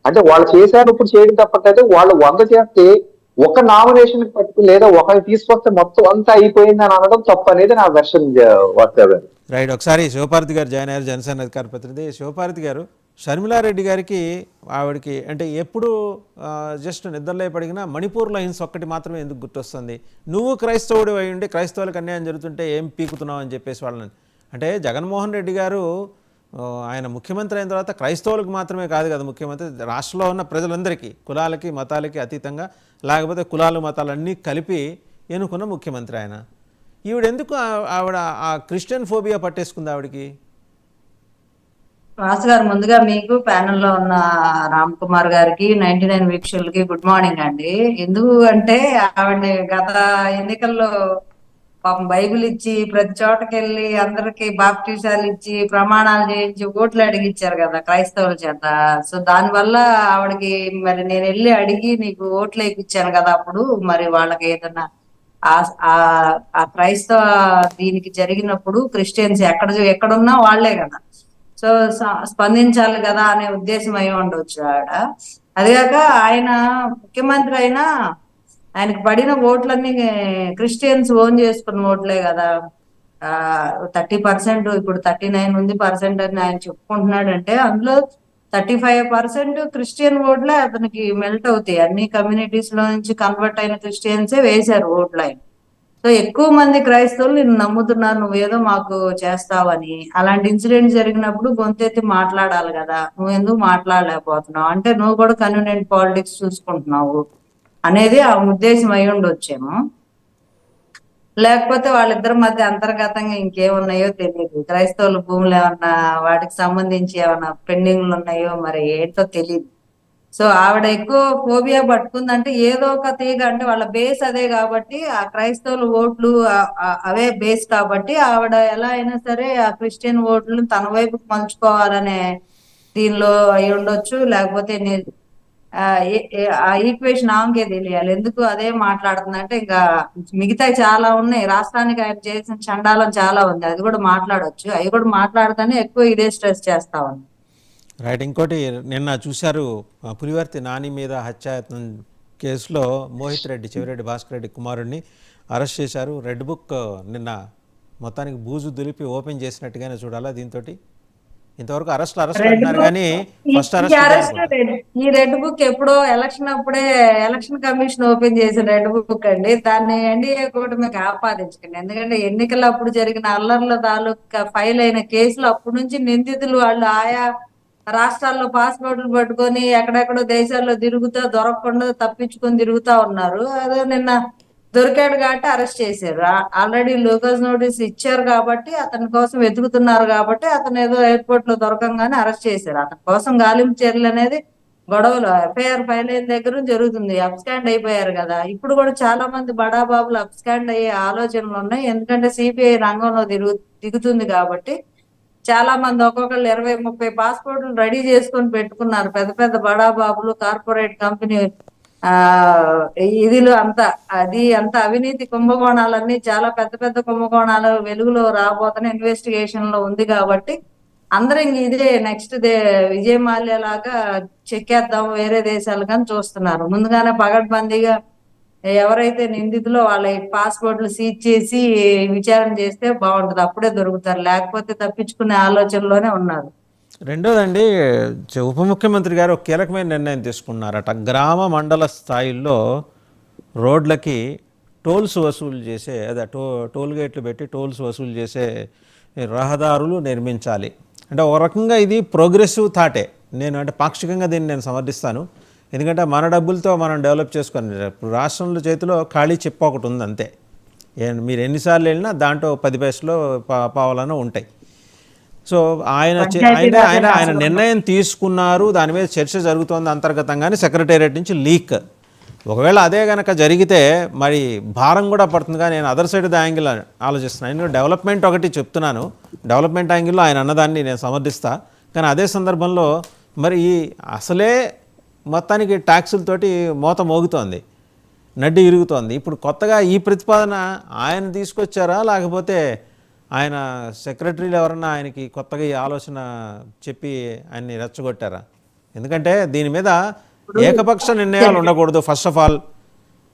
అంటే వాళ్ళు చేశారు ఇప్పుడు చేయడం తప్పకైతే వాళ్ళు 100 చేస్తే ఒక నామినేషన్ పట్టుకు లేదా ఒకరిని తీసుకొస్తే మొత్తం అంతా అయిపోయింది అని అనడం తప్పు అనేది నా వెర్షన్ వస్తుంది. రైట్. ఒకసారి శివపార్వతి గారు జాయిన్ అయ్యారు, జనసేన అధికార ప్రతినిధి. శివపార్వతి గారు, షర్మిలారెడ్డి గారికి ఆవిడకి అంటే ఎప్పుడు జస్ట్ నిద్రలే పడిగినా మణిపూర్లో హింస ఒక్కటి మాత్రమే ఎందుకు గుర్తొస్తుంది? నువ్వు క్రైస్తవుడు అయి ఉండి క్రైస్తవులకు అన్యాయం జరుగుతుంటే ఏం పీకుతున్నావు అని చెప్పేసి వాళ్ళని అంటే జగన్మోహన్ రెడ్డి గారు ఆయన ముఖ్యమంత్రి అయిన తర్వాత క్రైస్తవులకు మాత్రమే కాదు కదా ముఖ్యమంత్రి, రాష్ట్రంలో ఉన్న ప్రజలందరికీ కులాలకి మతాలకి అతీతంగా లేకపోతే కులాలు మతాలన్నీ కలిపి ఎన్నుకున్న ముఖ్యమంత్రి ఆయన. ఈవిడెందుకు ఆవిడ ఆ క్రిస్టియన్ ఫోబియా పట్టేసుకుంది ఆవిడకి? రాజు గారు, ముందుగా మీకు ప్యానెల్లో ఉన్న రామ్ కుమార్ గారికి 99 వీక్షకులకి గుడ్ మార్నింగ్ అండి. ఎందుకు అంటే ఆవిడని గత ఎన్నికల్లో పాపం బైబిల్ ఇచ్చి ప్రతి చోటకి వెళ్ళి అందరికి బాప్టిజాలు ఇచ్చి ప్రమాణాలు చేయించి ఓట్లు అడిగిచ్చారు కదా క్రైస్తవుల చేత. సో దానివల్ల ఆవిడకి మరి నేను వెళ్ళి అడిగి నీకు ఓట్లు వేయించాను కదా, అప్పుడు మరి వాళ్ళకి ఏదన్నా ఆ క్రైస్తవ దీనికి జరిగినప్పుడు క్రిస్టియన్స్ ఎక్కడున్నా వాళ్లే కదా, సో స్పందించాలి కదా అనే ఉద్దేశం అయి ఉండొచ్చు ఆవిడ. అదిగాక ఆయన ముఖ్యమంత్రి అయినా ఆయనకు పడిన ఓట్లన్నీ క్రిస్టియన్స్ ఓన్ చేసుకున్న ఓట్లే కదా. 30%, ఇప్పుడు 39% అని ఆయన చెప్పుకుంటున్నాడు. అంటే అందులో 35% క్రిస్టియన్ ఓట్లే అతనికి మెల్ట్ అవుతాయి. అన్ని కమ్యూనిటీస్ లో నుంచి కన్వర్ట్ అయిన క్రిస్టియన్సే వేశారు ఓట్లు ఆయన. సో ఎక్కువ మంది క్రైస్తవులు నిన్ను నమ్ముతున్నారు, నువ్వేదో మాకు చేస్తావని. అలాంటి ఇన్సిడెంట్ జరిగినప్పుడు గొంతెత్తి మాట్లాడాలి కదా, నువ్వు ఎందుకు మాట్లాడలేకపోతున్నావు అంటే నువ్వు కూడా కన్వీనియంట్ పాలిటిక్స్ చూసుకుంటున్నావు అనేది ఆ ఉద్దేశం అయి ఉండొచ్చేమో. లేకపోతే వాళ్ళిద్దరి మధ్య అంతర్గతంగా ఇంకేమున్నాయో తెలియదు. క్రైస్తవుల భూములు ఏమన్నా వాటికి సంబంధించి ఏమన్నా పెండింగ్లు ఉన్నాయో మరి ఏంటో తెలియదు. సో ఆవిడ ఎక్కువ ఫోబియా పట్టుకుందంటే ఏదో ఒక తీగ, అంటే వాళ్ళ బేస్ అదే కాబట్టి ఆ క్రైస్తవుల ఓట్లు అవే బేస్ కాబట్టి ఆవిడ ఎలా అయినా సరే ఆ క్రిస్టియన్ ఓట్లు తన వైపుకు మలుచుకోవాలనే దీనిలో అయి ఉండొచ్చు. లేకపోతే ఆ ఈక్వేషన్ ఆమెకే తెలియాలి ఎందుకు అదే మాట్లాడుతుందంటే. ఇంకా మిగతా చాలా ఉన్నాయి, రాష్ట్రానికి ఆయన చేసిన చండాలం చాలా ఉంది, అది కూడా మాట్లాడొచ్చు. అవి కూడా మాట్లాడుతానే ఎక్కువ ఇదే స్ట్రెస్ చేస్తా ఉంది. రైట్. ఇంకోటి నిన్న చూశారు, పులివర్తి నాని మీద హత్యాయత్నం కేసులో మోహిత్ రెడ్డి, చెవిరెడ్డి భాస్కర్ రెడ్డి కుమారుడిని అరెస్ట్ చేశారు. రెడ్ బుక్ నిన్న మొత్తానికి బూజు దులిపి ఓపెన్ చేసినట్టుగానే చూడాలా దీంతో? ఇంతవరకు అరెస్ట్ అంటున్నారు కానీ ఫస్ట్ ఈ రెడ్ బుక్ ఎప్పుడో ఎలక్షన్ అప్పుడే ఎలక్షన్ కమిషన్ ఓపెన్ చేసిన రెడ్ బుక్ అండి. దాన్ని ఎన్డీఏ కూటమికి ఆపాదించకండి. ఎందుకంటే ఎన్నికల అప్పుడు జరిగిన అల్లర్ల తాలూకా ఫైల్ అయిన కేసులు అప్పటి నుంచి నిందితులు వాళ్ళు ఆయా రాష్ట్రాల్లో పాస్పోర్ట్లు పట్టుకొని ఎక్కడెక్కడో దేశాల్లో తిరుగుతూ దొరకకుండా తప్పించుకొని తిరుగుతా ఉన్నారు. అదే నిన్న దొరికాడు కాబట్టి అరెస్ట్ చేశారు. ఆల్రెడీ లూకస్ నోటీస్ ఇచ్చారు కాబట్టి అతని కోసం వెతుకుతున్నారు కాబట్టి అతను ఏదో ఎయిర్పోర్ట్ లో దొరకంగానే అరెస్ట్ చేశారు. అతని కోసం గాలింపు చర్యలు అనేది గొడవలు ఎఫ్ఐఆర్ ఫైల్ అయిన దగ్గర జరుగుతుంది. అబ్స్కాండ్ అయిపోయారు కదా. ఇప్పుడు కూడా చాలా మంది బడాబాబులు అబ్స్కాండ్ అయ్యే ఆలోచనలు ఉన్నాయి. ఎందుకంటే సిబిఐ రంగంలో దిగుతుంది కాబట్టి చాలా మంది ఒక్కొక్కళ్ళు 20-30 పాస్పోర్ట్లు రెడీ చేసుకొని పెట్టుకున్నారు. పెద్ద పెద్ద బడాబాబులు, కార్పొరేట్ కంపెనీ ఇదిలో అంతా అవినీతి కుంభకోణాలన్నీ చాలా పెద్ద పెద్ద కుంభకోణాలు వెలుగులో రాబోతున్న ఇన్వెస్టిగేషన్ లో ఉంది కాబట్టి అందరూ ఇంక ఇదే నెక్స్ట్ విజయ్ మాల్యా లాగా చెక్కేద్దాం వేరే దేశాలు కానీ చూస్తున్నారు. ముందుగానే పగడ్బందీగా ఎవరైతే నిందితులో వాళ్ళ పాస్పోర్ట్లు సీజ్ చేసి విచారణ చేస్తే బాగుంటది, అప్పుడే దొరుకుతారు. లేకపోతే తప్పించుకునే ఆలోచనలోనే ఉన్నారు. రెండోదండి, ఉప ముఖ్యమంత్రి గారు ఒక కీలకమైన నిర్ణయం తీసుకున్నారట. గ్రామ మండల స్థాయిల్లో రోడ్లకి టోల్స్ వసూలు చేసే టోల్ గేట్లు పెట్టి టోల్స్ వసూలు చేసే రహదారులు నిర్మించాలి. అంటే ఒక రకంగా ఇది ప్రోగ్రెసివ్ థాటే. నేను అంటే పాక్షికంగా దీన్ని నేను సమర్థిస్తాను. ఎందుకంటే మన డబ్బులతో మనం డెవలప్ చేసుకొని రాష్ట్రంలో చేతిలో ఖాళీ చెప్ప ఒకటి ఉంది అంతే. మీరు ఎన్నిసార్లు వెళ్ళినా దాంట్లో 10 పైసలు పావలను ఉంటాయి. సో ఆయన నిర్ణయం తీసుకున్నారు, దాని మీద చర్చ జరుగుతోంది అంతర్గతంగానే సెక్రటేరియట్ నుంచి లీక్. ఒకవేళ అదే కనుక జరిగితే మరి భారం కూడా పడుతుంది. కానీ నేను అదర్ సైడ్ ద యాంగిల్ ఆలోచిస్తున్నాను. నేను డెవలప్మెంట్ ఒకటి చెప్తున్నాను, డెవలప్మెంట్ యాంగిల్లో ఆయన అన్నదాన్ని నేను సమర్థిస్తా. కానీ అదే సందర్భంలో మరి అసలే మొత్తానికి ట్యాక్సులతోటి మోత మోగుతోంది, నడ్డి ఇరుగుతోంది. ఇప్పుడు కొత్తగా ఈ ప్రతిపాదన ఆయన తీసుకొచ్చారా, లేకపోతే ఆయన సెక్రటరీలు ఎవరన్నా ఆయనకి కొత్తగా ఈ ఆలోచన చెప్పి ఆయన్ని రెచ్చగొట్టారా? ఎందుకంటే దీని మీద ఏకపక్ష నిర్ణయాలు ఉండకూడదు. ఫస్ట్ ఆఫ్ ఆల్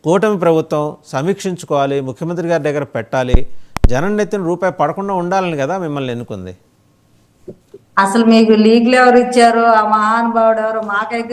కూటమి ప్రభుత్వం సమీక్షించుకోవాలి, ముఖ్యమంత్రి గారి దగ్గర పెట్టాలి, జనం నెత్తిన రూపాయి పడకుండా ఉండాలని కదా మిమ్మల్ని ఎన్నుకుంది. అసలు మీకు లీగ్లు ఎవరు ఇచ్చారు, ఆ మహానుభావుడు ఎవరు మాకైతే